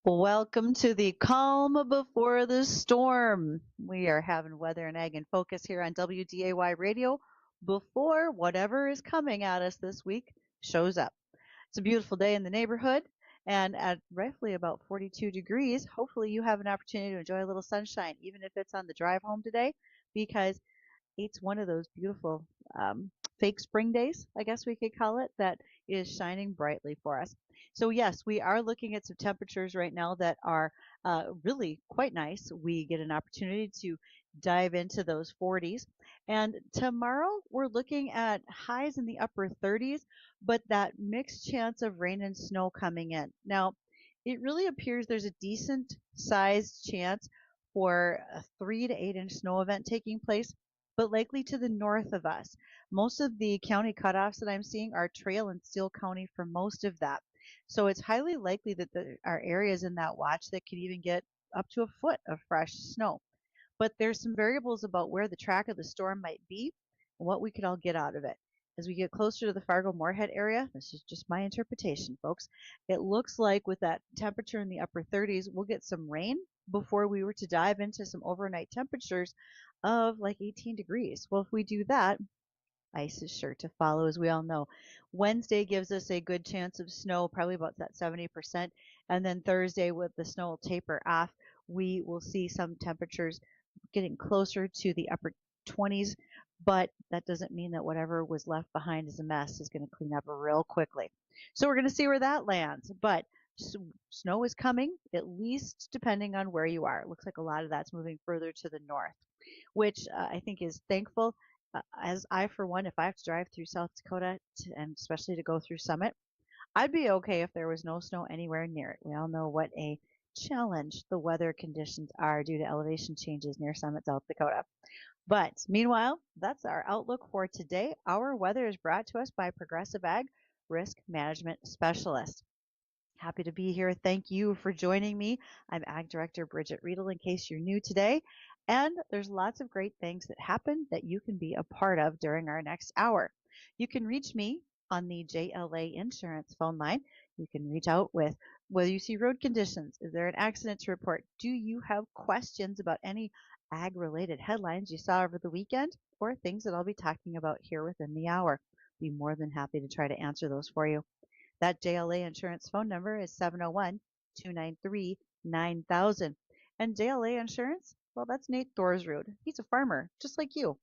Welcome to the calm before the storm. We are having weather and ag in focus here on WDAY radio before whatever is coming at us this week shows up. It's a beautiful day in the neighborhood, and at roughly about 42 degrees, hopefully you have an opportunity to enjoy a little sunshine, even if it's on the drive home today, because it's one of those beautiful fake spring days, I guess we could call it, that is shining brightly for us. So, yes, we are looking at some temperatures right now that are really quite nice. We get an opportunity to dive into those 40s. And tomorrow, we're looking at highs in the upper 30s, but that mixed chance of rain and snow coming in. Now, it really appears there's a decent sized chance for a 3 to 8 inch snow event taking place, but likely to the north of us. Most of the county cutoffs that I'm seeing are Trail and Steele County for most of that. So it's highly likely that there are areas in that watch that could even get up to a foot of fresh snow. But there's some variables about where the track of the storm might be and what we could all get out of it. As we get closer to the Fargo-Moorhead area, this is just my interpretation, folks, it looks like with that temperature in the upper 30s, we'll get some rain before we were to dive into some overnight temperatures of like 18 degrees. Well, if we do that, ice is sure to follow, as we all know. Wednesday gives us a good chance of snow, probably about that 70%. And then Thursday, with the snow will taper off, we will see some temperatures getting closer to the upper 20s. But that doesn't mean that whatever was left behind as a mess is going to clean up real quickly. So we're going to see where that lands. But snow is coming, at least depending on where you are. It looks like a lot of that's moving further to the north, which I think is thankful. As I, for one, if I have to drive through South Dakota, and especially to go through Summit, I'd be okay if there was no snow anywhere near it. We all know what a challenge the weather conditions are due to elevation changes near Summit, South Dakota. But meanwhile, that's our outlook for today. Our weather is brought to us by Progressive Ag Risk Management Specialist. Happy to be here. Thank you for joining me. I'm Ag Director Bridgette Readel, in case you're new today. And there's lots of great things that happen that you can be a part of during our next hour. You can reach me on the JLA Insurance phone line. You can reach out with whether you see road conditions. Is there an accident to report? Do you have questions about any ag related headlines you saw over the weekend or things that I'll be talking about here within the hour? Be more than happy to try to answer those for you. That JLA Insurance phone number is 701-293-9000. And JLA Insurance, well, that's Nate Thorsrud. He's a farmer, just like you.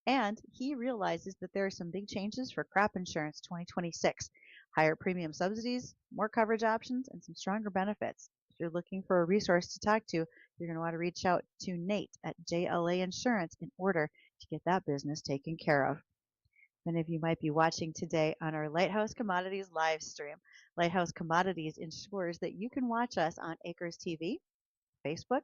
And he realizes that there are some big changes for crop insurance 2026. Higher premium subsidies, more coverage options, and some stronger benefits. If you're looking for a resource to talk to, you're going to want to reach out to Nate at JLA Insurance in order to get that business taken care of. Many of you might be watching today on our Lighthouse Commodities live stream. Lighthouse Commodities ensures that you can watch us on Acres TV, Facebook,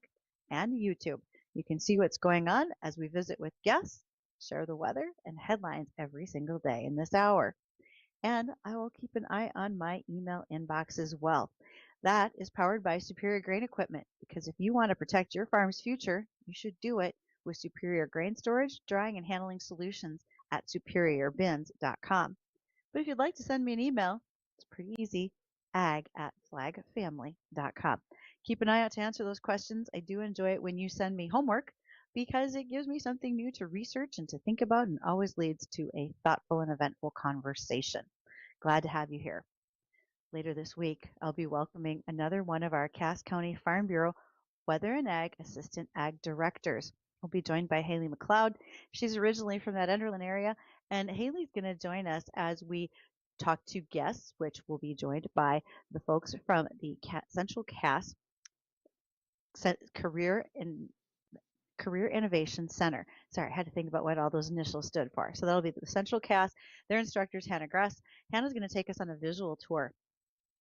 and YouTube. You can see what's going on as we visit with guests, share the weather and headlines every single day in this hour. And I will keep an eye on my email inbox as well. That is powered by Superior Grain Equipment, because if you want to protect your farm's future, you should do it with Superior Grain Storage, Drying, and Handling Solutions at superiorbins.com. But if you'd like to send me an email, it's pretty easy, ag@flagfamily.com. Keep an eye out to answer those questions. I do enjoy it when you send me homework because it gives me something new to research and to think about, and always leads to a thoughtful and eventful conversation. Glad to have you here. Later this week, I'll be welcoming another one of our Cass County Farm Bureau Weather and Ag Assistant Ag Directors. We'll be joined by Haley McLeod. She's originally from that Enderlin area, and Haley's going to join us as we talk to guests, which will be joined by the folks from the Central Cass Career and Career Innovation Center. Sorry, I had to think about what all those initials stood for. So that'll be the Central Cass. Their instructors, Hannah Gress. Hannah's going to take us on a visual tour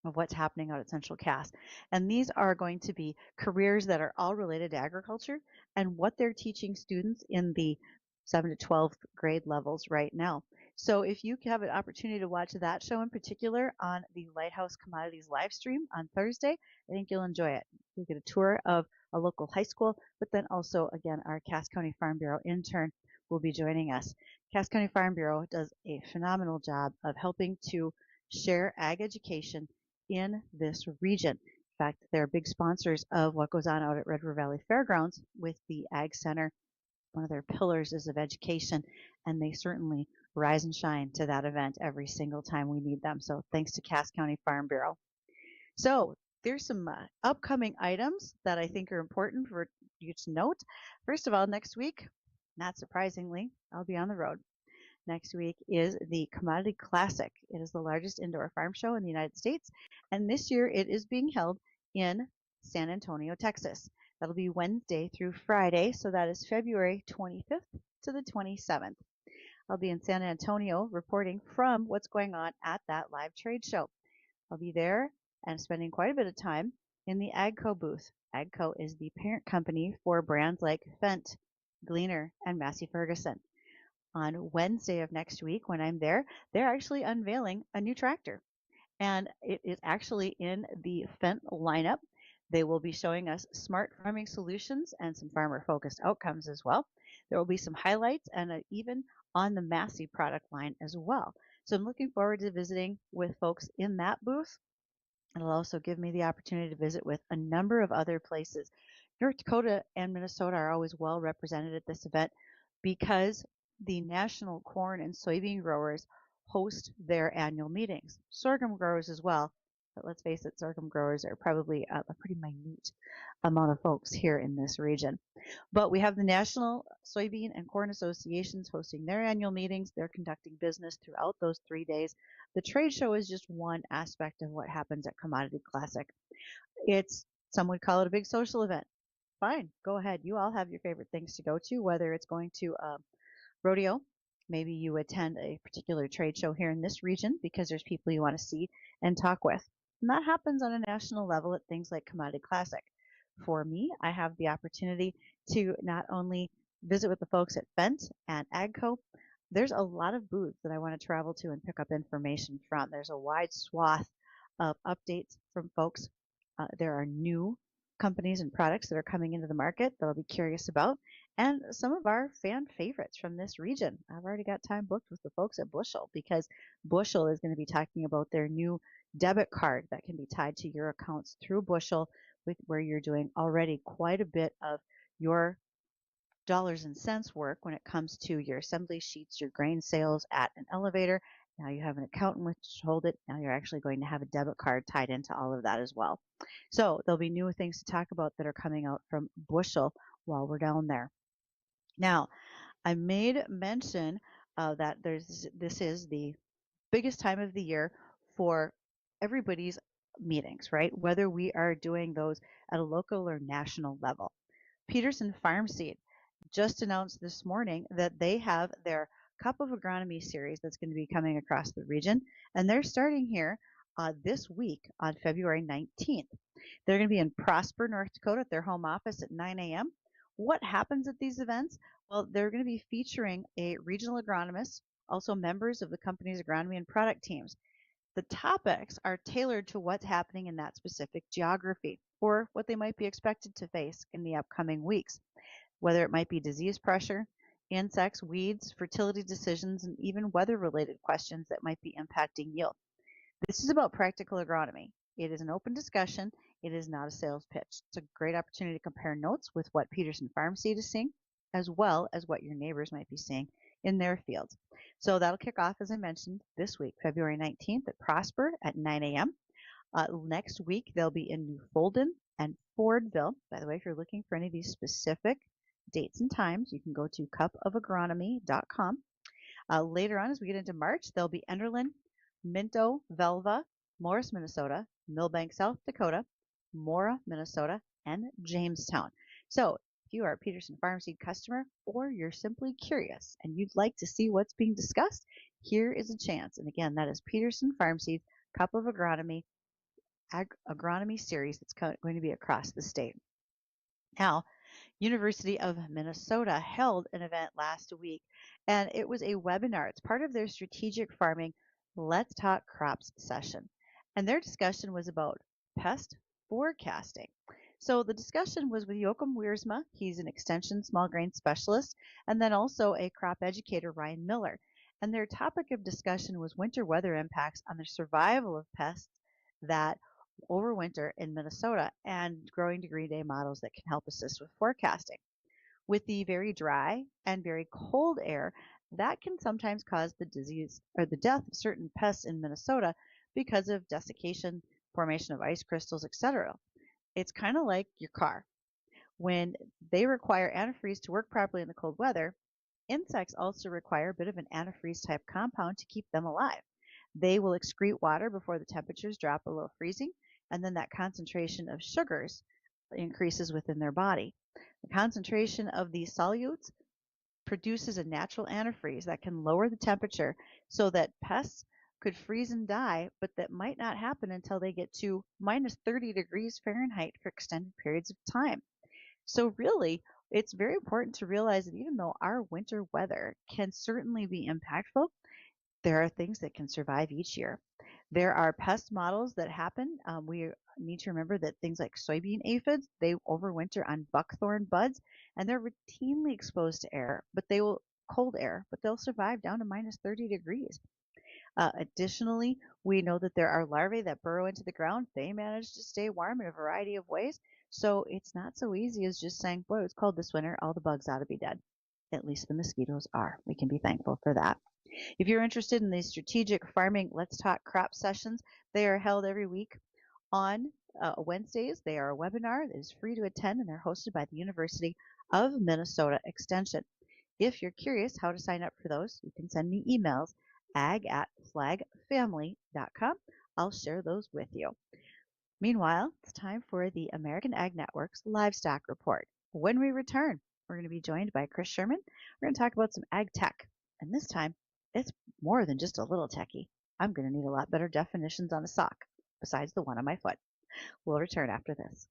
of what's happening out at Central Cass. And these are going to be careers that are all related to agriculture and what they're teaching students in the 7 to 12th grade levels right now. So if you have an opportunity to watch that show in particular on the Lighthouse Commodities live stream on Thursday, I think you'll enjoy it. You'll get a tour of a local high school, but then also, again, our Cass County Farm Bureau intern will be joining us. Cass County Farm Bureau does a phenomenal job of helping to share ag education in this region. In fact, they're big sponsors of what goes on out at Red River Valley Fairgrounds with the Ag Center. One of their pillars is of education, and they certainly rise and shine to that event every single time we need them. So thanks to Cass County Farm Bureau. So there's some upcoming items that I think are important for you to note. First of all, next week, not surprisingly, I'll be on the road. Next week is the Commodity Classic. It is the largest indoor farm show in the United States, and this year it is being held in San Antonio, Texas. That'll be Wednesday through Friday, so that is February 25th to the 27th. I'll be in San Antonio reporting from what's going on at that live trade show. I'll be there and spending quite a bit of time in the AGCO booth. AGCO is the parent company for brands like Fendt, Gleaner, and Massey Ferguson. On Wednesday of next week, when I'm there, they're actually unveiling a new tractor. And it is actually in the Fendt lineup. They will be showing us smart farming solutions and some farmer-focused outcomes as well. There will be some highlights and even on the Massey product line as well. So I'm looking forward to visiting with folks in that booth. It'll also give me the opportunity to visit with a number of other places. North Dakota and Minnesota are always well represented at this event because the national corn and soybean growers host their annual meetings. Sorghum growers as well, but let's face it, sorghum growers are probably a pretty minute amount of folks here in this region. But we have the National Soybean and Corn Associations hosting their annual meetings. They're conducting business throughout those 3 days. The trade show is just one aspect of what happens at Commodity Classic. Some would call it a big social event. Fine, go ahead. You all have your favorite things to go to, whether it's going to rodeo. Maybe you attend a particular trade show here in this region because there's people you want to see and talk with. And that happens on a national level at things like Commodity Classic. For me, I have the opportunity to not only visit with the folks at Fendt and AGCO, there's a lot of booths that I want to travel to and pick up information from. There's a wide swath of updates from folks. There are new companies and products that are coming into the market that I'll be curious about, and some of our fan favorites from this region. I've already got time booked with the folks at Bushel because Bushel is going to be talking about their new debit card that can be tied to your accounts through Bushel, where you're doing already quite a bit of your dollars and cents work when it comes to your assembly sheets, your grain sales at an elevator. Now you have an account in which to hold it. Now you're actually going to have a debit card tied into all of that as well. So there'll be new things to talk about that are coming out from Bushel while we're down there. Now, I made mention that this is the biggest time of the year for everybody's meetings, right? Whether we are doing those at a local or national level. Peterson Farm Seed just announced this morning that they have their Cup of Agronomy series that's going to be coming across the region, and they're starting here this week on February 19th. They're going to be in Prosper, North Dakota at their home office at 9 a.m. What happens at these events? Well, they're going to be featuring a regional agronomist, also members of the company's agronomy and product teams. The topics are tailored to what's happening in that specific geography or what they might be expected to face in the upcoming weeks, whether it might be disease pressure, insects, weeds, fertility decisions, and even weather-related questions that might be impacting yield. This is about practical agronomy. It is an open discussion. It is not a sales pitch. It's a great opportunity to compare notes with what Peterson Farm Seed is seeing, as well as what your neighbors might be seeing in their fields. So that'll kick off, as I mentioned, this week, February 19th at Prosper at 9 a.m. Next week, they'll be in New Folden and Fordville. By the way, if you're looking for any of these specific dates and times, you can go to cupofagronomy.com. Later on, as we get into March, there'll be Enderlin, Minto, Velva, Morris, Minnesota, Millbank, South Dakota, Mora, Minnesota, and Jamestown. So if you are a Peterson Farm Seed customer or you're simply curious and you'd like to see what's being discussed, here is a chance. And again, that is Peterson Farm Seed Cup of Agronomy agronomy series that's going to be across the state. Now, University of Minnesota held an event last week, and it was a webinar. It's part of their strategic farming Let's Talk Crops session. And their discussion was about pest forecasting. So the discussion was with Joachim Wiersma. He's an extension small grain specialist, and then also a crop educator, Ryan Miller. And their topic of discussion was winter weather impacts on the survival of pests that overwinter in Minnesota and growing degree day models that can help assist with forecasting. With the very dry and very cold air, that can sometimes cause the disease or the death of certain pests in Minnesota because of desiccation, formation of ice crystals, etc. It's kind of like your car. When they require antifreeze to work properly in the cold weather, insects also require a bit of an antifreeze type compound to keep them alive. They will excrete water before the temperatures drop below freezing, and then that concentration of sugars increases within their body. The concentration of these solutes produces a natural antifreeze that can lower the temperature so that pests could freeze and die, but that might not happen until they get to minus 30 degrees Fahrenheit for extended periods of time. So, really, it's very important to realize that even though our winter weather can certainly be impactful, there are things that can survive each year. There are pest models that happen. We need to remember that things like soybean aphids, they overwinter on buckthorn buds, and they're routinely exposed to air, but they will cold air, but they'll survive down to minus 30 degrees. Additionally, we know that there are larvae that burrow into the ground. They manage to stay warm in a variety of ways. So it's not so easy as just saying, boy, it's cold this winter, all the bugs ought to be dead. At least the mosquitoes are. We can be thankful for that. If you're interested in these strategic farming Let's Talk crop sessions, they are held every week on Wednesdays. They are a webinar that is free to attend, and they're hosted by the University of Minnesota Extension. If you're curious how to sign up for those, you can send me emails, ag@flagfamily.com. I'll share those with you. Meanwhile, it's time for the American Ag Network's Livestock Report. When we return, we're going to be joined by Chris Sherman. We're going to talk about some ag tech. And this time, it's more than just a little techie. I'm going to need a lot better definitions on a sock, besides the one on my foot. We'll return after this.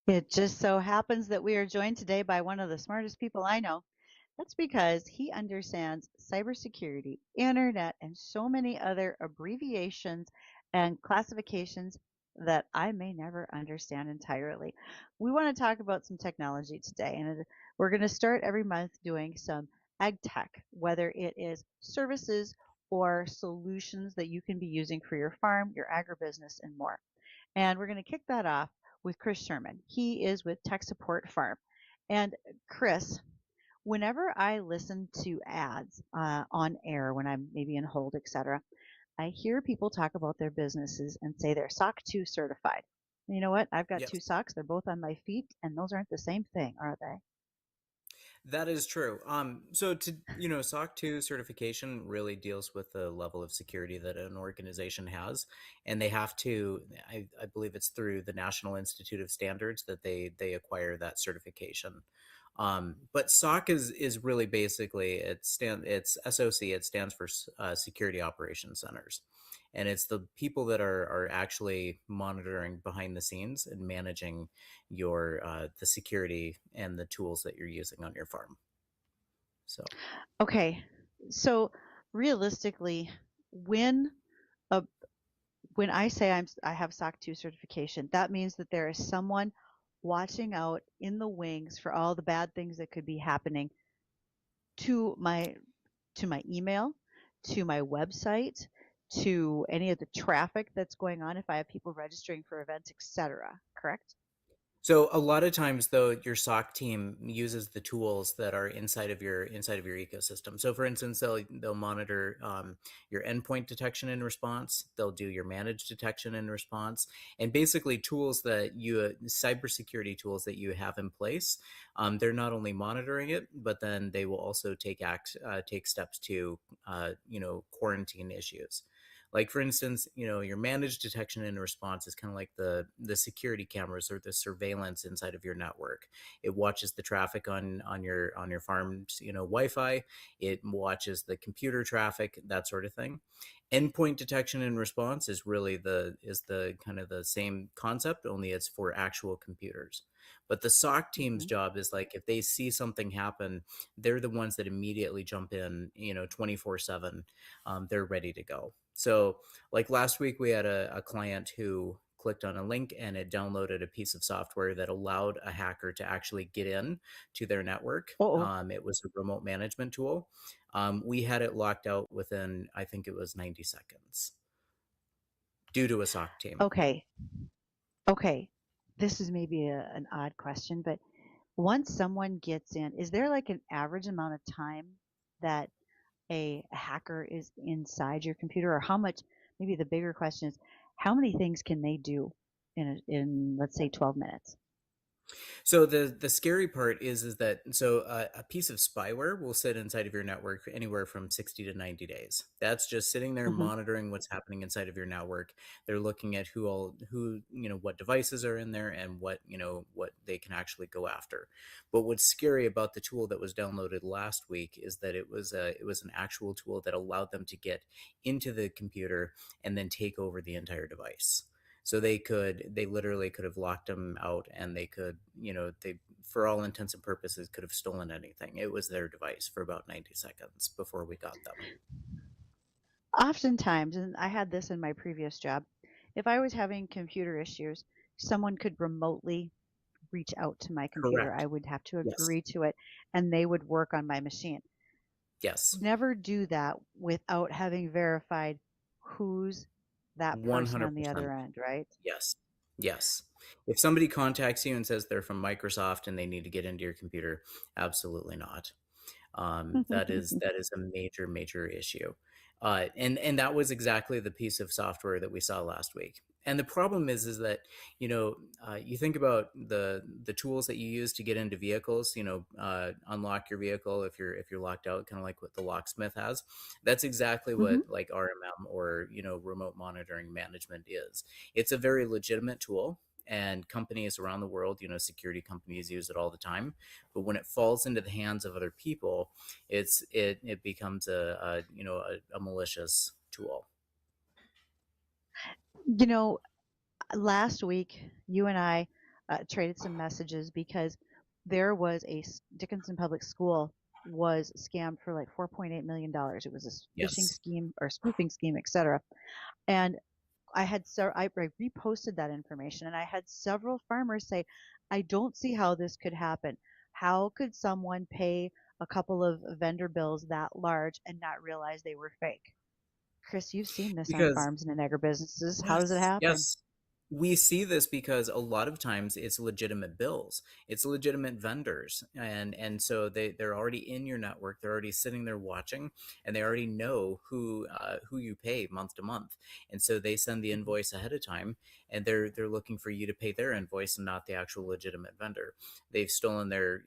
It just so happens that we are joined today by one of the smartest people I know. That's because he understands cybersecurity, internet, and so many other abbreviations and classifications that I may never understand entirely. We want to talk about some technology today, and we're going to start every month doing some ag tech, whether it is services or solutions that you can be using for your farm, your agribusiness, and more. And we're going to kick that off with Chris Sherman. He is with Tech Support Farm. And Chris, whenever I listen to ads on air, when I'm maybe in hold, etc., I hear people talk about their businesses and say they're SOC 2 certified. You know what? I've got two Yes, socks. They're both on my feet, and those aren't the same thing, are they? that is true. SOC 2 certification really deals with the level of security that an organization has, and they have to. I believe it's through the National Institute of Standards that they acquire that certification. But SOC is really basically it's SOC. It stands for Security Operations Centers, and it's the people that are actually monitoring behind the scenes and managing your the security and the tools that you're using on your farm. So Okay, so realistically, when a when I say I have SOC 2 certification, that means that there is someone watching out in the wings for all the bad things that could be happening to my to my email, to my website, to any of the traffic that's going on if I have people registering for events, etc. Correct? So a lot of times though your SOC team uses the tools that are inside of your ecosystem. So for instance, they'll monitor your endpoint detection and response. They'll do your managed detection and response, and basically tools that cybersecurity tools that you have in place. They're not only monitoring it, but then they will also take steps to quarantine issues. Like for instance, your managed detection and response is kind of like the security cameras or the surveillance inside of your network. It watches the traffic on your farm's Wi-Fi. It watches the computer traffic, that sort of thing. Endpoint detection and response is the kind of the same concept, only it's for actual computers. But the SOC team's Hmm. job is like if they see something happen, they're the ones that immediately jump in, 24/7. They're ready to go. So, like last week, we had a client who clicked on a link and it downloaded a piece of software that allowed a hacker to actually get in to their network. Oh, It was a remote management tool. We had it locked out within, I think it was 90 seconds due to a SOC team. okay, okay. This is maybe an odd question, but once someone gets in, is there like an average amount of time that a hacker is inside your computer, or how much? Maybe the bigger question is, how many things can they do in let's say 12 minutes? So the scary part is that a piece of spyware will sit inside of your network for anywhere from 60 to 90 days. That's just sitting there Hmm. monitoring what's happening inside of your network. They're looking at what devices are in there and what they can actually go after. But what's scary about the tool that was downloaded last week is that it was an actual tool that allowed them to get into the computer and then take over the entire device. So they literally could have locked them out, and they could, they, for all intents and purposes, could have stolen anything. It was their device for about 90 seconds before we got them. Oftentimes, and I had this in my previous job, if I was having computer issues, someone could remotely reach out to my computer. I Correct. would have to Yes. agree to it, and they would work on my machine. Yes. Never do that without having verified who's that person on the other 100%. end, right? Yes. Yes. If somebody contacts you and says they're from Microsoft and they need to get into your computer, absolutely not. That is a major issue, and that was exactly the piece of software that we saw last week. And the problem is that you think about the tools that you use to get into vehicles, unlock your vehicle if you're locked out, kind of like what the locksmith has. That's exactly Hmm. what like RMM or remote monitoring management is. It's a very legitimate tool, and companies around the world, security companies use it all the time. But when it falls into the hands of other people, it becomes a malicious tool. You know, last week, you and I traded some messages because there was Dickinson Public School was scammed for like $4.8 million. It was a phishing Yes. scheme or spoofing scheme, etc. And I reposted that information, and I had several farmers say, I don't see how this could happen. How could someone pay a couple of vendor bills that large and not realize they were fake? Chris, you've seen this on Because farms and in agribusinesses. How does it yes, happen? yes. We see this because a lot of times it's legitimate bills. It's legitimate vendors. And so they're already in your network. They're already sitting there watching, and they already know who you pay month to month. And so they send the Mhm. invoice ahead of time, and they're looking for you to pay their invoice and not the actual legitimate vendor. They've stolen their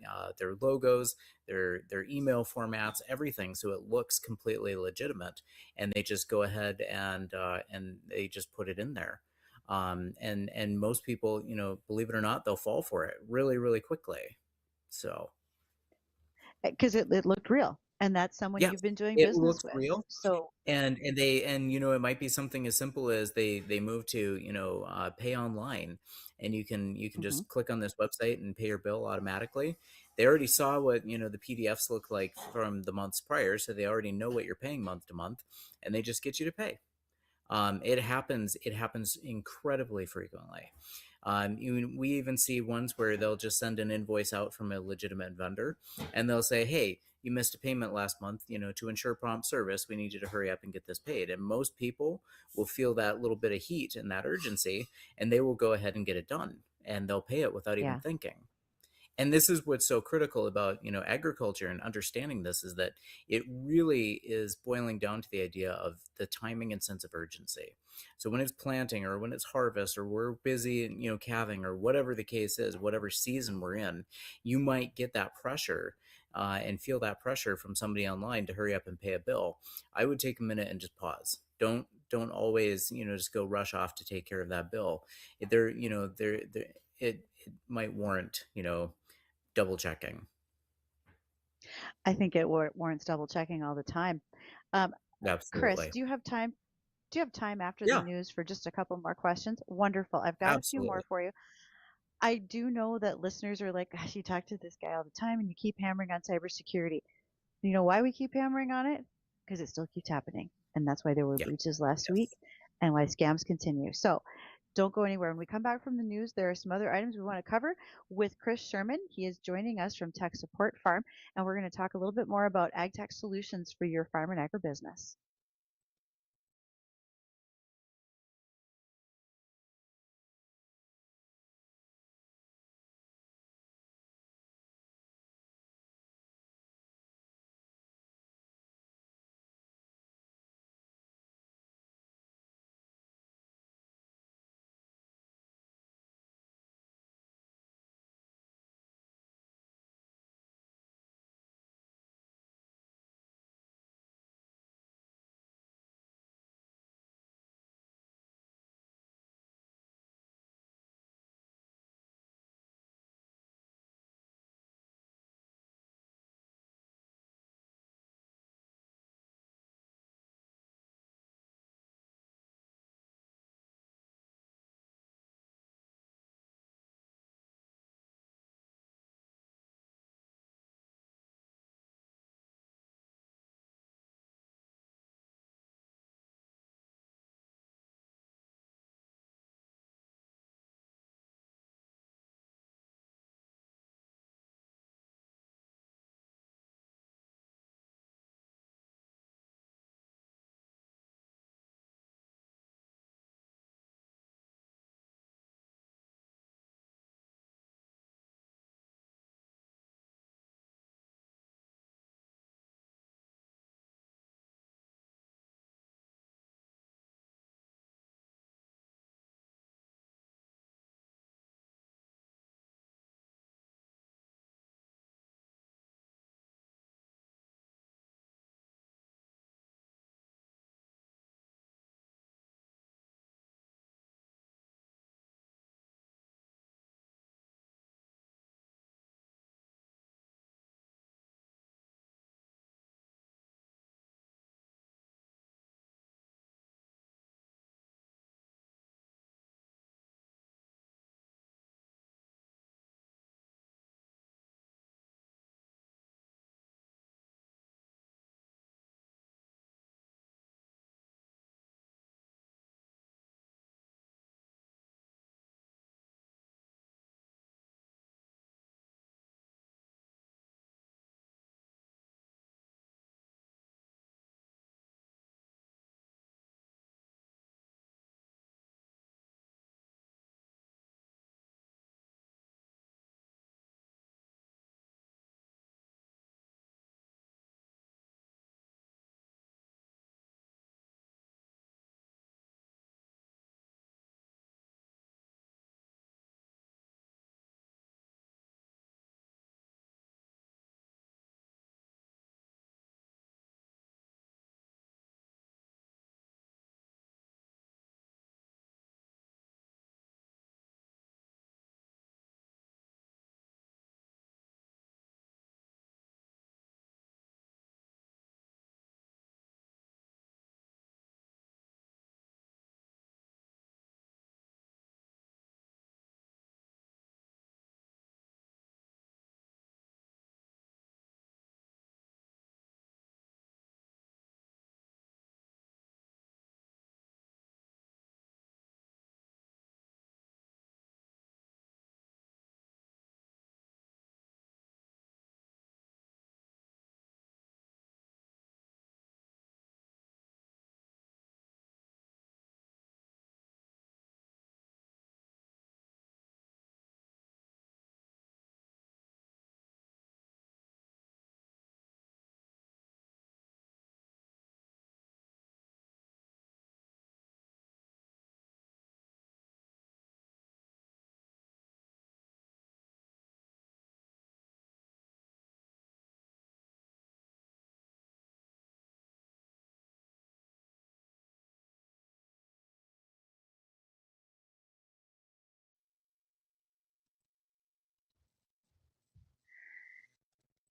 logos, their email formats, everything, so it looks completely legitimate, and they just go ahead and they just put it in there. And most people, believe it or not, they'll fall for it really, really quickly. So Because it looked real, and that's someone yes, you've been doing it business looks with. real. So, And it might be something as simple as they move to pay online, and you can mhm. just click on this website and pay your bill automatically. They already saw what the PDFs look like from the months prior, so they already know what you're paying month to month, and they just get you to pay. It happens incredibly frequently. We even see ones where they'll just send an invoice out from a legitimate vendor, and they'll say, "Hey, you missed a payment last month. To ensure prompt service, we need you to hurry up and get this paid." And most people will feel that little bit of heat and that urgency, and they will go ahead and get it done, and they'll pay it without even Yeah. thinking. And this is what's so critical about agriculture and understanding this, is that it really is boiling down to the idea of the timing and sense of urgency. So when it's planting or when it's harvest or we're busy calving or whatever the case is, whatever season we're in, you might get that pressure and feel that pressure from somebody online to hurry up and pay a bill. I would take a minute and just pause. Don't always just go rush off to take care of that bill. It might warrant double checking. I think it warrants double checking all the time. Um, Chris, Absolutely. do you have time after the Yeah, news for just a couple more questions? Wonderful. I've got a few more absolutely. for you. I do know that listeners are like, gosh, you talk to this guy all the time and you keep hammering on cybersecurity. You know why we keep hammering on it? Because it still keeps happening. And that's why there were Yeah. breaches last week Yes. and why scams continue. So don't go anywhere. When we come back from the news, there are some other items we want to cover with Chris Sherman. He is joining us from Tech Support Farm, and we're going to talk a little bit more about ag tech solutions for your farm and agribusiness.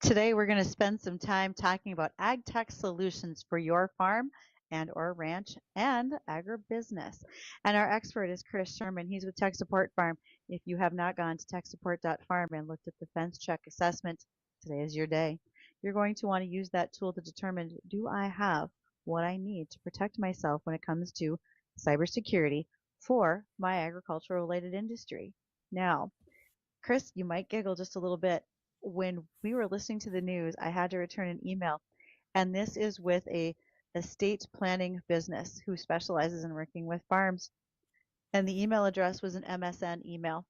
Today, we're going to spend some time talking about ag tech solutions for your farm and or ranch and agribusiness. And our expert is Chris Sherman. He's with Tech Support Farm. If you have not gone to techsupport.farm and looked at the fence check assessment, today is your day. You're going to want to use that tool to determine, do I have what I need to protect myself when it comes to cybersecurity for my agricultural related industry? Now, Chris, you might giggle just a little bit. When we were listening to the news, I had to return an email, and this is with a estate planning business who specializes in working with farms. And the email address was an MSN email.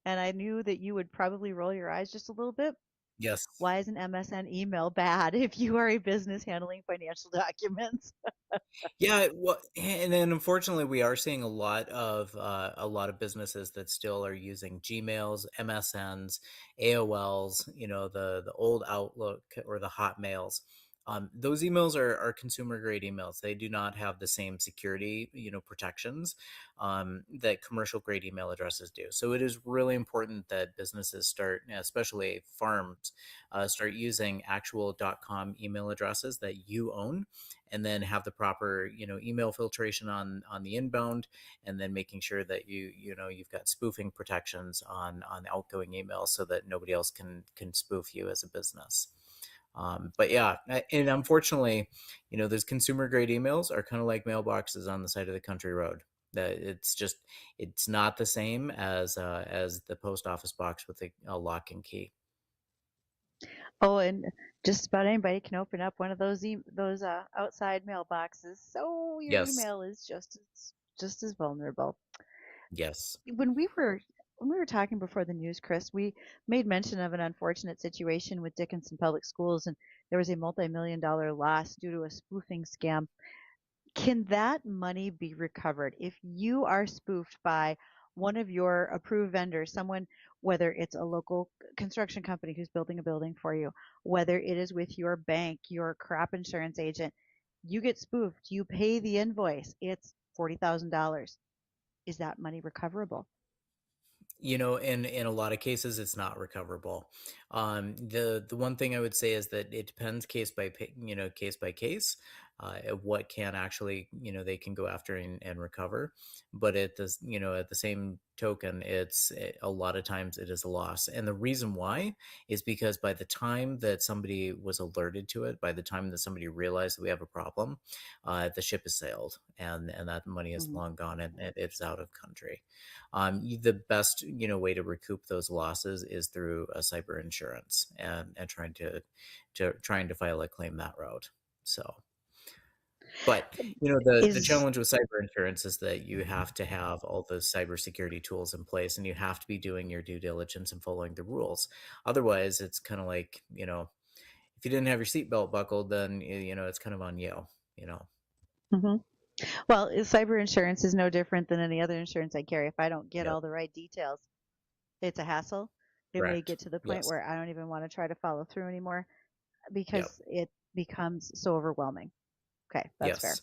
And I knew that you would probably roll your eyes just a little bit. Yes. Why is an MSN email bad if you are a business handling financial documents? Yeah, well, and then unfortunately, we are seeing a lot of businesses that still are using Gmails, MSNs, AOLs, the old Outlook or the Hotmails. Those emails are consumer grade emails. They do not have the same security, protections that commercial grade email addresses do. So it is really important that businesses start, especially farms, start using actual .com email addresses that you own, and then have the proper email filtration on the inbound, and then making sure that you've got spoofing protections on outgoing emails so that nobody else can spoof you as a business. But yeah, and unfortunately, those consumer grade emails are kind of like mailboxes on the side of the country road. That it's not the same as the post office box with a lock and key. Oh, and just about anybody can open up one of those outside mailboxes, so your Yes. email is just as vulnerable. Yes. When we were talking before the news, Chris, we made mention of an unfortunate situation with Dickinson Public Schools, and there was a multi-million-dollar loss due to a spoofing scam. Can that money be recovered if you are spoofed by one of your approved vendors, someone, whether it's a local construction company who's building a building for you, whether it is with your bank, your crop insurance agent, you get spoofed, you pay the invoice, it's $40,000. Is that money recoverable? In a lot of cases, it's not recoverable. The one thing I would say is that it depends case by case, of what can actually, they can go after and recover. But at the same token, a lot of times it is a loss. And the reason why is because by the time that somebody was alerted to it, by the time that somebody realized that we have a problem, the ship has sailed, and that money is Mhm. long gone, and it's out of country. The best way to recoup those losses is through a cyber insurance, and trying to file a claim that route. So, but the Is challenge with cyber insurance is that you have to have all the cybersecurity tools in place, and you have to be doing your due diligence and following the rules. Otherwise, it's kind of like, if you didn't have your seatbelt buckled, then it's kind of on you. You know. Mhm. Well, cyber insurance is no different than any other insurance I carry. If I don't get Yep. all the right details, it's a hassle. It may Correct. get to the point Yes. where I don't even want to try to follow through anymore Yep. because it becomes so overwhelming. Okay, that's fair.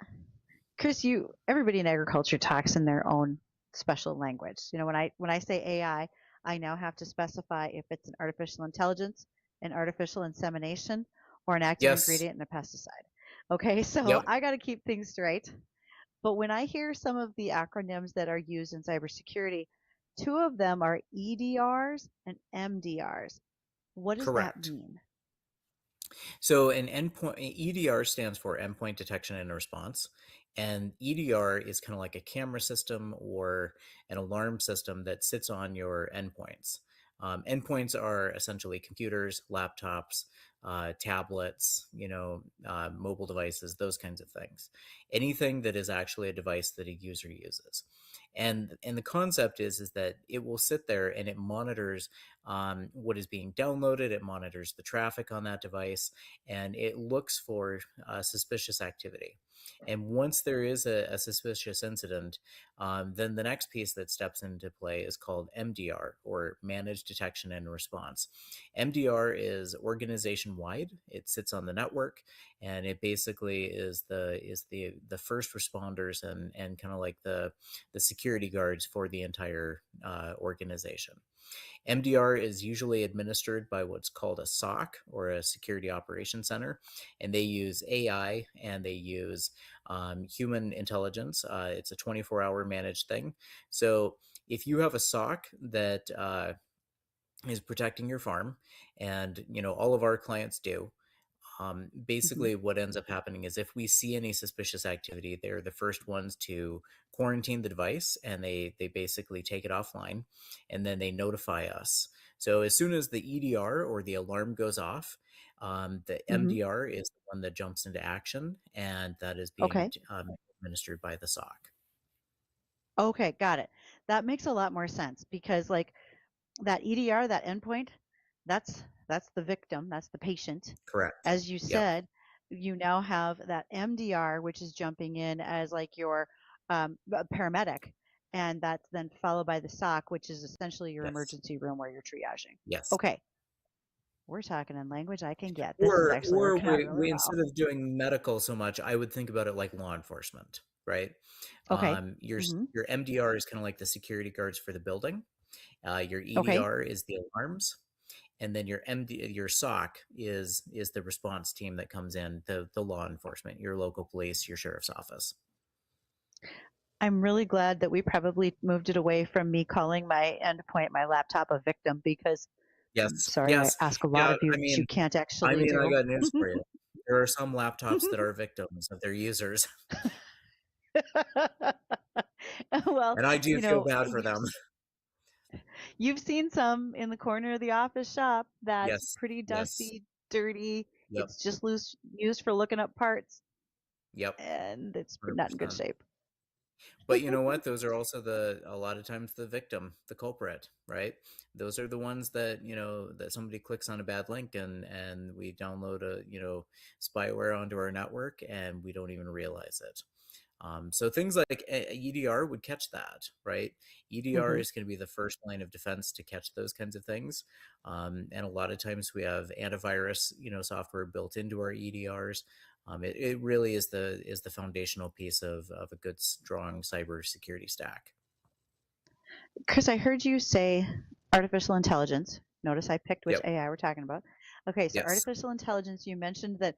Yes. Chris, everybody in agriculture talks in their own special language. When I say AI, I now have to specify if it's an artificial intelligence, an artificial insemination, or an active Yes. ingredient in a pesticide. Okay, so Yep. I got to keep things straight. But when I hear some of the acronyms that are used in cybersecurity, two of them are EDRs and MDRs. What does that Correct. mean? So an endpoint EDR stands for endpoint detection and response. And EDR is kind of like a camera system or an alarm system that sits on your endpoints. Endpoints are essentially computers, laptops, tablets, mobile devices, those kinds of things. Anything that is actually a device that a user uses. And the concept is that it will sit there and it monitors what is being downloaded. It monitors the traffic on that device, and it looks for suspicious activity. And once there is a suspicious incident, then the next piece that steps into play is called MDR, or Managed Detection and Response. MDR is organization wide. It sits on the network, and it basically is the first responders and kind of like the security guards for the entire organization. MDR is usually administered by what's called a SOC, or a Security Operations Center, and they use AI and they use human intelligence. It's a 24-hour managed thing. So if you have a SOC that is protecting your farm, and all of our clients do, Hmm. basically what ends up happening is if we see any suspicious activity, they're the first ones to quarantine the device, and they basically take it offline, and then they notify us. So as soon as the EDR or the alarm goes off, the Hmm. MDR is the one that jumps into action, and that is being Okay. administered by the SOC. Okay, got it. That makes a lot more sense because like that EDR, that endpoint, that's the victim, that's the patient. Correct. As you Yep. said, you now have that MDR, which is jumping in as like your paramedic, and that's then followed by the SOC, which is essentially your Yes. emergency room where you're triaging. Yes. Okay, we're talking in language I can get. This is Or actually or working out we really we well. instead of doing medical so much, I would think about it like law enforcement, right? Okay. Your MDR is kind of like the security guards for the building. Your Okay. EDR is the alarms, and then your SOC is the response team that comes in, the law enforcement, your local police, your sheriff's office. I'm really glad that we probably moved it away from me calling my endpoint, my laptop, a victim because Yes, sorry, I yes, ask a lot yeah. of you that you can't actually I do. got news for you. There are some laptops that are victims of their users, Well, and I do you feel know, bad for them. you've seen some in the corner of the office shop that's Yes, pretty yes, dusty, dirty. yep, It's just used for looking up parts, yep, and it's not in good 100%. shape. But you know what? Those are also a lot of times the victim, the culprit, right? Those are the ones that, that somebody clicks on a bad link, and we download spyware onto our network, and we don't even realize it. So things like EDR would catch that, right? EDR Hmm. is going to be the first line of defense to catch those kinds of things. And a lot of times we have antivirus, software built into our EDRs. It really is the foundational piece of a good, strong cybersecurity stack. Chris, I heard you say artificial intelligence. Notice I picked which Yep. AI we're talking about. Okay, so Yes. artificial intelligence, you mentioned that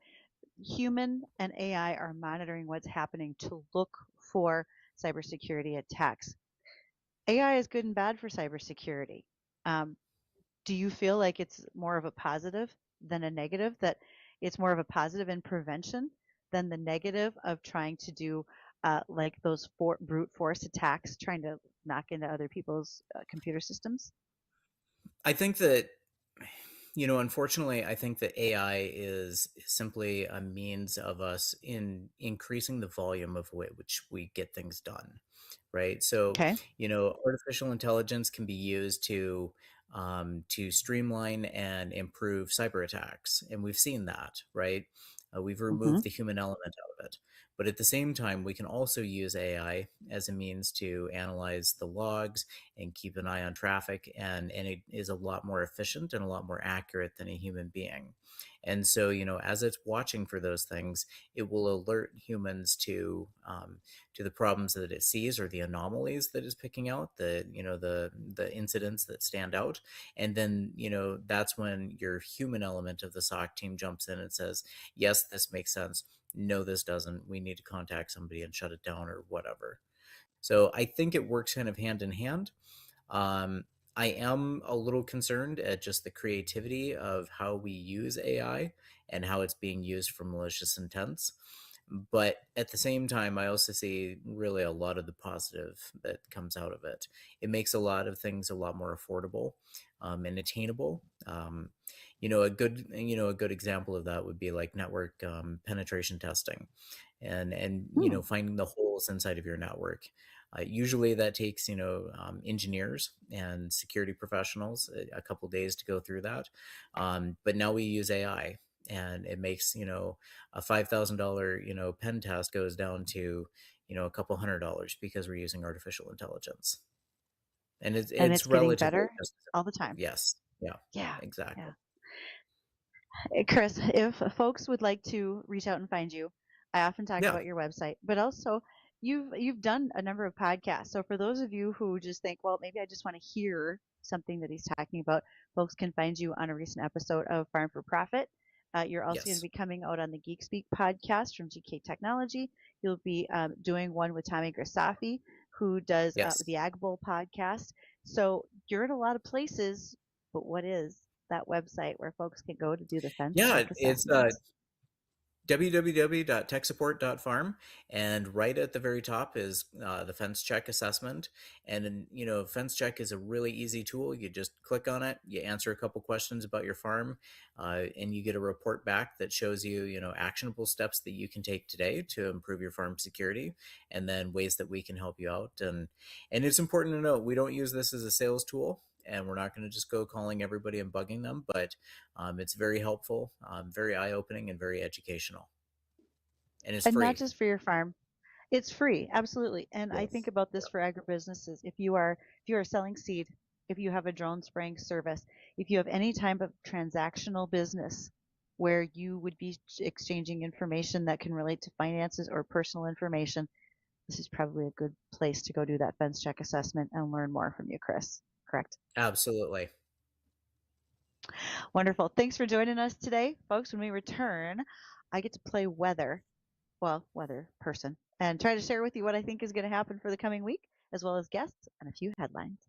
human and AI are monitoring what's happening to look for cybersecurity attacks. AI is good and bad for cybersecurity. Um, do you feel like it's more of a positive than a negative? That it's more of a positive in prevention than the negative of trying to do like those brute force attacks, trying to knock into other people's computer systems? I think that, unfortunately, I think that AI is simply a means of us in increasing the volume of which we get things done, right? So, Okay. artificial intelligence can be used to streamline and improve cyber attacks, and we've seen that, right? We've Hmm. removed the human element out of it, but at the same time, we can also use AI as a means to analyze the logs and keep an eye on traffic, and it is a lot more efficient and a lot more accurate than a human being. And so, as it's watching for those things, it will alert humans to the problems that it sees, or the anomalies that it's picking out, the incidents that stand out. And then, that's when your human element of the SOC team jumps in and says, yes, this makes sense, no, this doesn't, we need to contact somebody and shut it down, or whatever. So I think it works kind of hand in hand. um, I am a little concerned at just the creativity of how we use AI and how it's being used for malicious intents. But at the same time, I also see really a lot of the positive that comes out of it. It makes a lot of things a lot more affordable, and attainable. A good example of that would be like network penetration testing, and Hmm. finding the holes inside of your network. Usually that takes engineers and security professionals a couple days to go through that. But now we use AI, and it makes a $5,000 pen test goes down to a couple $100 because we're using artificial intelligence, and it's And it's it's getting relatively better just as all the effective. time. Yes, yeah, Yeah. exactly. Yeah. Chris, if folks would like to reach out and find you, I often talk Yeah. about your website, but also you've done a number of podcasts. So for those of you who just think, well, maybe I just want to hear something that he's talking about, folks can find you on a recent episode of Farm for Profit. You're also going to Yes. be coming out on the Geek Speak podcast from GK Technology. You'll be doing one with Tommy Grisafi, who does Yes. the Ag Bowl podcast. So you're in a lot of places, but what is that website where folks can go to do the fence Yeah, check it's assessments? www.techsupport.farm, and right at the very top is the fence check assessment. And fence check is a really easy tool. You just click on it, you answer a couple questions about your farm, and you get a report back that shows you actionable steps that you can take today to improve your farm security, and then ways that we can help you out. And it's important to note, we don't use this as a sales tool, and we're not going to just go calling everybody and bugging them, but it's very helpful, very eye-opening, and very educational, and it's And not free. just for your farm. It's free, absolutely. And I think Yes. about this for agribusinesses. If you are selling seed, if you have a drone spraying service, if you have any type of transactional business where you would be exchanging information that can relate to finances or personal information, this is probably a good place to go do that fence check assessment and learn more from you, Chris. Correct? Absolutely. Wonderful. Thanks for joining us today, folks. When we return, I get to play weather person, and try to share with you what I think is going to happen for the coming week, as well as guests and a few headlines.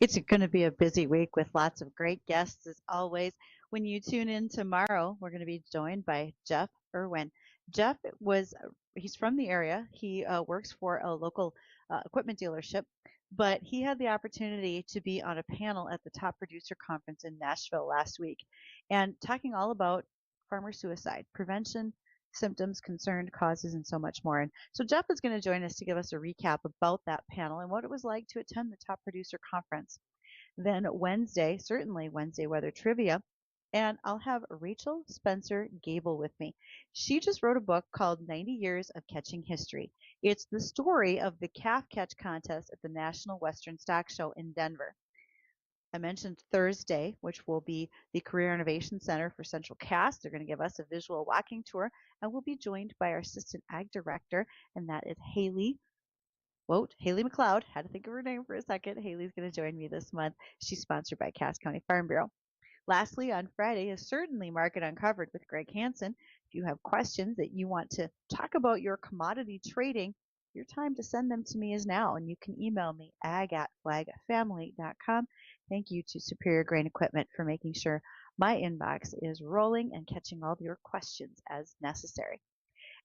It's going to be a busy week with lots of great guests as always. When you tune in tomorrow, we're going to be joined by Jeff Irwin. Jeff he's from the area. He works for a local equipment dealership, but he had the opportunity to be on a panel at the Top Producer Conference in Nashville last week and talking all about farmer suicide, prevention, symptoms, concerned causes, and so much more. And so Jeff is going to join us to give us a recap about that panel and what it was like to attend the Top Producer Conference. Then Wednesday, certainly Wednesday weather trivia, and I'll have Rachel Spencer Gable with me. She just wrote a book called 90 Years of Catching History. It's the story of the calf catch contest at the National Western Stock Show in Denver. I mentioned Thursday, which will be the Career Innovation Center for Central Cass. They're going to give us a visual walking tour, and we'll be joined by our Assistant Ag Director, and that is Haley. Haley McLeod. Had to think of her name for a second. Haley's going to join me this month. She's sponsored by Cass County Farm Bureau. Lastly, on Friday is certainly Market Uncovered with Greg Hansen. If you have questions that you want to talk about your commodity trading, your time to send them to me is now, and you can email me ag@flagfamily.com. Thank you to Superior Grain Equipment for making sure my inbox is rolling and catching all of your questions as necessary.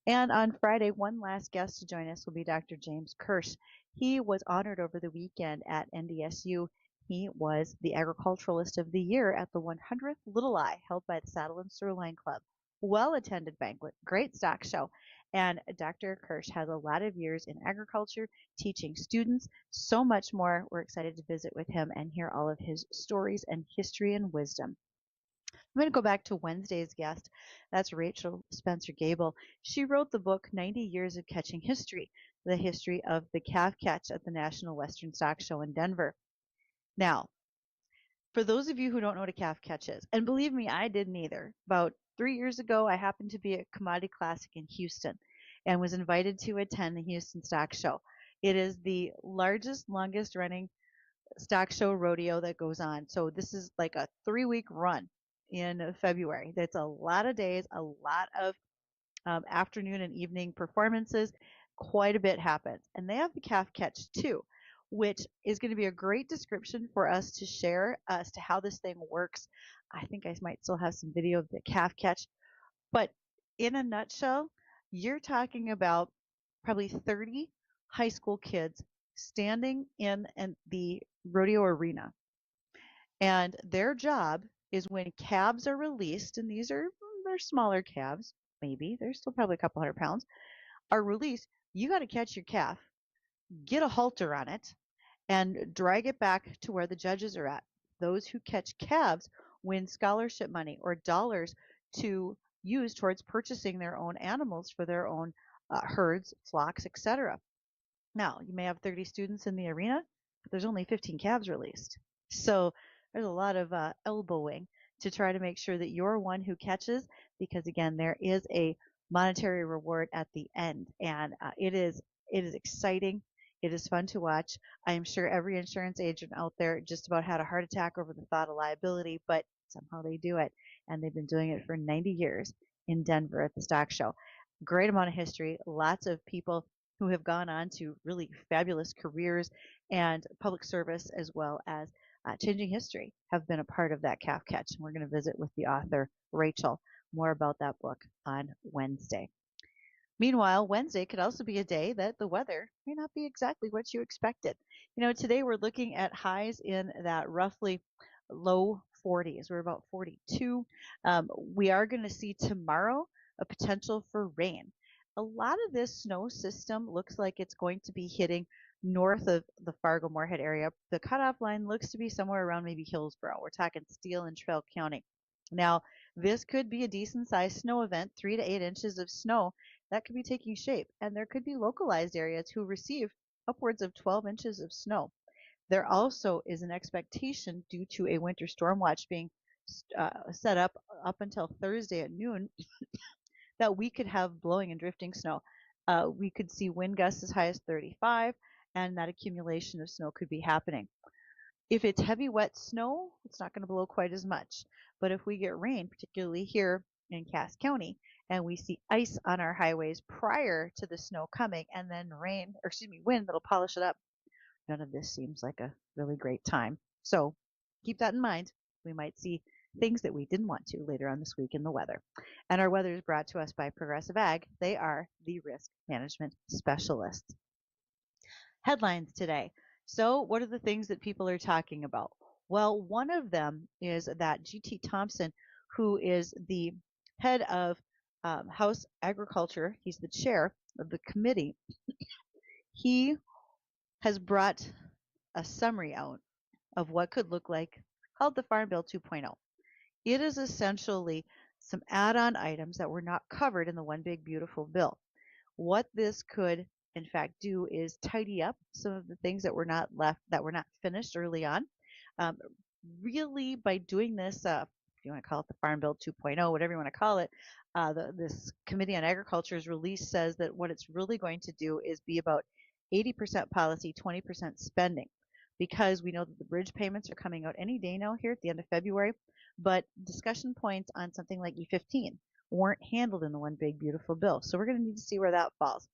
And on Friday, one last guest to join us will be Dr. James Kirsch. He was honored over the weekend at NDSU. He was the Agriculturalist of the Year at the 100th Little Eye held by the Saddle and Sirloin Club. Well-attended banquet, great stock show. And Dr. Kirsch has a lot of years in agriculture, teaching students, so much more. We're excited to visit with him and hear all of his stories and history and wisdom. I'm going to go back to Wednesday's guest. That's Rachel Spencer Gable. She wrote the book 90 Years of Catching History, the history of the calf catch at the National Western Stock Show in Denver. Now, for those of you who don't know what a calf catch is, and believe me, I didn't either. About 3 years ago, I happened to be at Commodity Classic in Houston and was invited to attend the Houston Stock Show. It is the largest, longest running stock show rodeo that goes on. So this is like a 3-week run in February. That's a lot of days, a lot of afternoon and evening performances. Quite a bit happens. And they have the calf catch too, which is going to be a great description for us to share as to how this thing works. I think I might still have some video of the calf catch. But in a nutshell, you're talking about probably 30 high school kids standing in the rodeo arena. And their job is when calves are released, and they're smaller calves, maybe, they're still probably a couple 100 pounds, are released, you got to catch your calf, get a halter on it, and drag it back to where the judges are at. Those who catch calves win scholarship money or dollars to use towards purchasing their own animals for their own herds, flocks, etc. Now, you may have 30 students in the arena, but there's only 15 calves released. So there's a lot of elbowing to try to make sure that you're one who catches, because again, there is a monetary reward at the end, and it is exciting. It is fun to watch. I am sure every insurance agent out there just about had a heart attack over the thought of liability, but somehow they do it, and they've been doing it for 90 years in Denver at the stock show. Great amount of history, lots of people who have gone on to really fabulous careers and public service, as well as changing history, have been a part of that calf catch. And we're going to visit with the author, Rachel, more about that book on Wednesday. Meanwhile, Wednesday could also be a day that the weather may not be exactly what you expected. Today we're looking at highs in that roughly low 40s. We're about 42. We are going to see tomorrow a potential for rain. A lot of this snow system looks like it's going to be hitting north of the Fargo-Moorhead area. The cutoff line looks to be somewhere around maybe Hillsborough. We're talking Steele and Trail County. Now, this could be a decent-sized snow event, 3 to 8 inches of snow that could be taking shape, and there could be localized areas who receive upwards of 12 inches of snow. There also is an expectation, due to a winter storm watch being set up until Thursday at noon, that we could have blowing and drifting snow. We could see wind gusts as high as 35, and that accumulation of snow could be happening. If it's heavy, wet snow, it's not going to blow quite as much. But if we get rain, particularly here in Cass County, and we see ice on our highways prior to the snow coming, and then wind that'll polish it up, none of this seems like a really great time. So keep that in mind. We might see things that we didn't want to later on this week in the weather. And our weather is brought to us by Progressive Ag. They are the risk management specialists. Headlines today. So, what are the things that people are talking about? Well, one of them is that G.T. Thompson, who is the head of House Agriculture, he's the chair of the committee, he has brought a summary out of what could look like, called the Farm Bill 2.0. It is essentially some add-on items that were not covered in the One Big Beautiful Bill. What this could in fact do is tidy up some of the things that were not finished early on. Really, by doing this, if you want to call it the Farm Bill 2.0, whatever you want to call it, this Committee on Agriculture's release says that what it's really going to do is be about 80% policy, 20% spending, because we know that the bridge payments are coming out any day now here at the end of February, but discussion points on something like E15 weren't handled in the One Big Beautiful Bill. So we're going to need to see where that falls.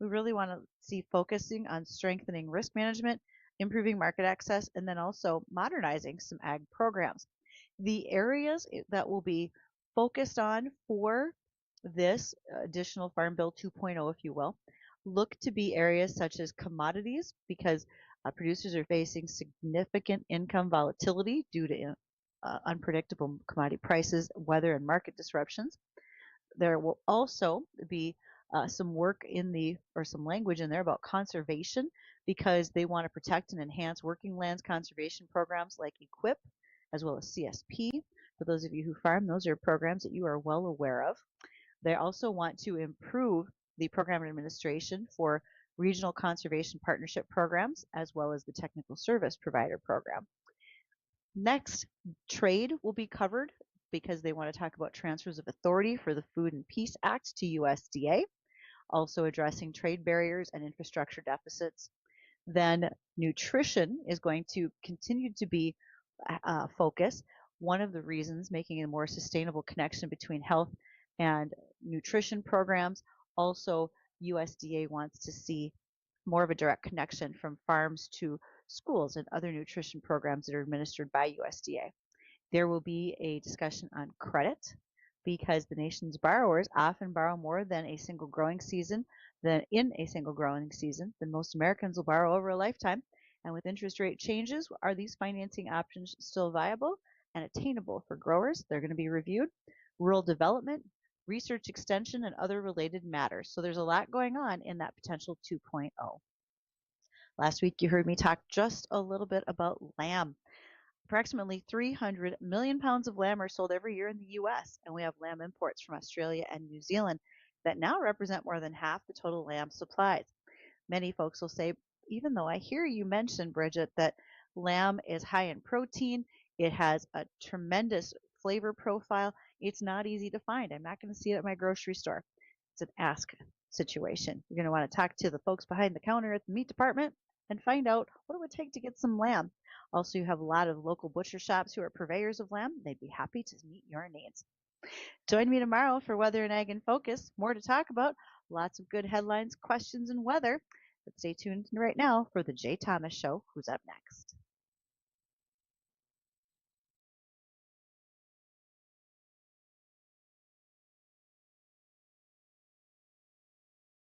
We really want to see focusing on strengthening risk management, improving market access, and then also modernizing some ag programs. The areas that will be focused on for this additional Farm Bill 2.0, if you will, look to be areas such as commodities, because producers are facing significant income volatility due to unpredictable commodity prices, weather, and market disruptions. There will also be some language in there about conservation, because they want to protect and enhance working lands conservation programs like EQIP, as well as CSP. For those of you who farm, those are programs that you are well aware of. They also want to improve the program administration for regional conservation partnership programs, as well as the technical service provider program. Next, trade will be covered, because they want to talk about transfers of authority for the Food and Peace Act to USDA, also addressing trade barriers and infrastructure deficits. Then nutrition is going to continue to be a focus. One of the reasons, making a more sustainable connection between health and nutrition programs. Also, USDA wants to see more of a direct connection from farms to schools and other nutrition programs that are administered by USDA. There will be a discussion on credit, because the nation's borrowers often borrow more than a single growing season, than most Americans will borrow over a lifetime. And with interest rate changes, are these financing options still viable and attainable for growers? They're going to be reviewed. Rural development, research extension, and other related matters. So there's a lot going on in that potential 2.0. Last week, you heard me talk just a little bit about lamb. Approximately 300 million pounds of lamb are sold every year in the U.S., and we have lamb imports from Australia and New Zealand that now represent more than half the total lamb supplies. Many folks will say, even though I hear you mention, Bridgette, that lamb is high in protein, it has a tremendous flavor profile, it's not easy to find. I'm not going to see it at my grocery store. It's an ask situation. You're going to want to talk to the folks behind the counter at the meat department and find out what it would take to get some lamb. Also, you have a lot of local butcher shops who are purveyors of lamb. They'd be happy to meet your needs. Join me tomorrow for Weather and Ag in Focus. More to talk about. Lots of good headlines, questions, and weather. But stay tuned right now for the Jay Thomas Show. Who's up next?